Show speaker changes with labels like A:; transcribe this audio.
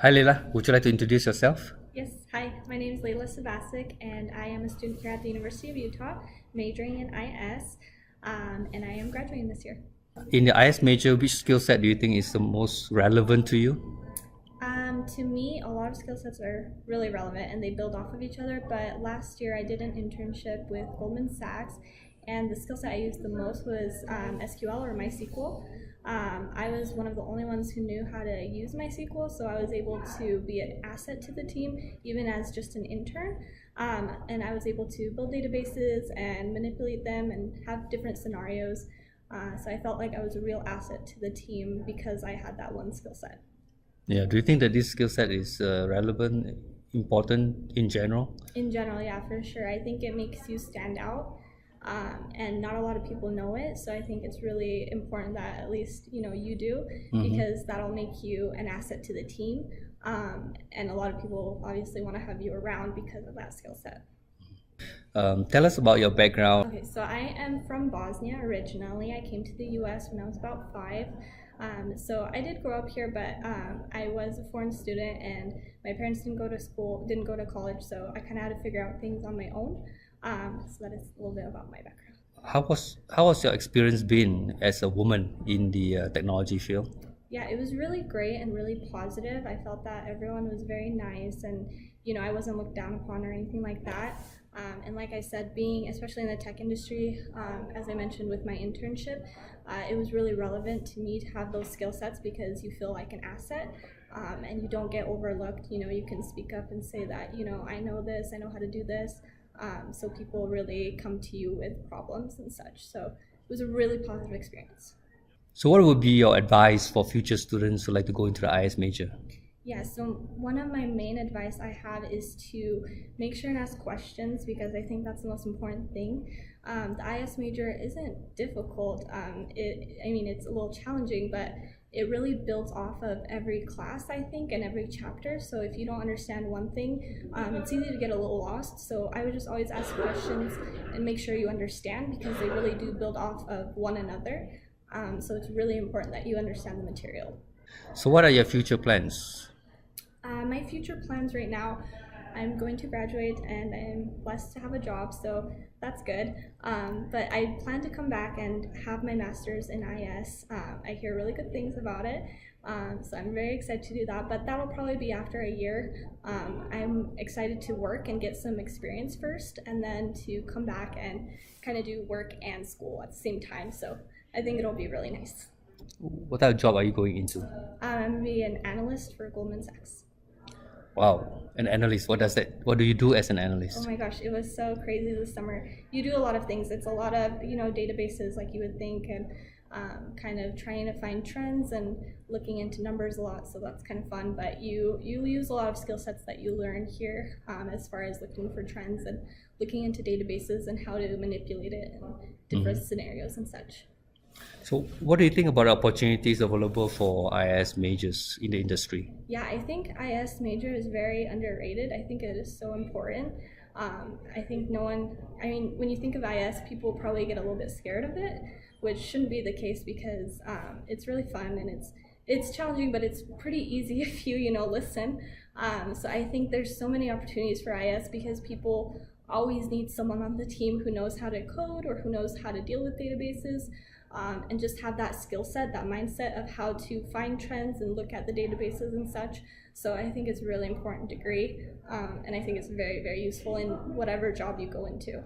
A: Hi Leila, would you like to introduce yourself?
B: Yes, hi, my name is Lejla-subasic, and I am a student here at the University of Utah, majoring in IS, and I am graduating this year.
A: In the IS major, which skill set do you think is the most relevant to you?
B: To me, a lot of skill sets are really relevant and they build off of each other, but last year I did an internship with Goldman Sachs, and the skill set I used the most was SQL or MySQL. I was one of the only ones who knew how to use MySQL, so I was able to be an asset to the team, even as just an intern. And I was able to build databases and manipulate them and have different scenarios. So I felt like I was a real asset to the team because I had that one skill set.
A: Yeah, do you think that this skill set is relevant, important in general?
B: In general, yeah, for sure. I think it makes you stand out, and not a lot of people know it. So I think it's really important that at least you do, because that'll make you an asset to the team. And a lot of people obviously want to have you around because of that skill set.
A: Tell us about your background.
B: Okay, so I am from Bosnia originally. I came to the US when I was about 5. So I did grow up here, but I was a foreign student and my parents didn't go to school, didn't go to college, so I kind of had to figure out things on my own. So that is a little bit about my background.
A: How was your experience been as a woman in the technology field?
B: Yeah, it was really great and really positive. I felt that everyone was very nice, and I wasn't looked down upon or anything like that. And like I said, being especially in the tech industry, as I mentioned with my internship, it was really relevant to me to have those skill sets because you feel like an asset, and you don't get overlooked. You can speak up and say that, I know this, I know how to do this. So people really come to you with problems and such. So it was a really positive experience.
A: So what would be your advice for future students who like to go into the IS major?
B: Yeah, so one of my main advice I have is to make sure and ask questions because I think that's the most important thing. The IS major isn't difficult. It's a little challenging, but it really builds off of every class, I think, and every chapter. So if you don't understand one thing, it's easy to get a little lost. So I would just always ask questions and make sure you understand because they really do build off of one another. So it's really important that you understand the material.
A: So what are your future plans?
B: My future plans right now, I'm going to graduate and I'm blessed to have a job, so that's good. But I plan to come back and have my master's in IS. I hear really good things about it, so I'm very excited to do that, but that'll probably be after a year. I'm excited to work and get some experience first, and then to come back and kind of do work and school at the same time, so I think it'll be really nice.
A: What type of job are you going into?
B: I'm going to be an analyst for Goldman Sachs.
A: Wow, an analyst. What do you do as an
B: Oh
A: analyst?
B: my gosh, it was so crazy this summer. You do a lot of things. It's a lot of, databases like you would think, and kind of trying to find trends and looking into numbers a lot. So that's kind of fun. But you use a lot of skill sets that you learn here, as far as looking for trends and looking into databases and how to manipulate it in different scenarios and such.
A: So what do you think about opportunities available for IS majors in the industry?
B: Yeah, I think IS major is very underrated. I think it is so important. I think no one, when you think of IS, people probably get a little bit scared of it, which shouldn't be the case because it's really fun and it's challenging, but it's pretty easy if you listen. So I think there's so many opportunities for IS because people always need someone on the team who knows how to code or who knows how to deal with databases, and just have that skill set, that mindset of how to find trends and look at the databases and such. So I think it's a really important degree, and I think it's very, very useful in whatever job you go into.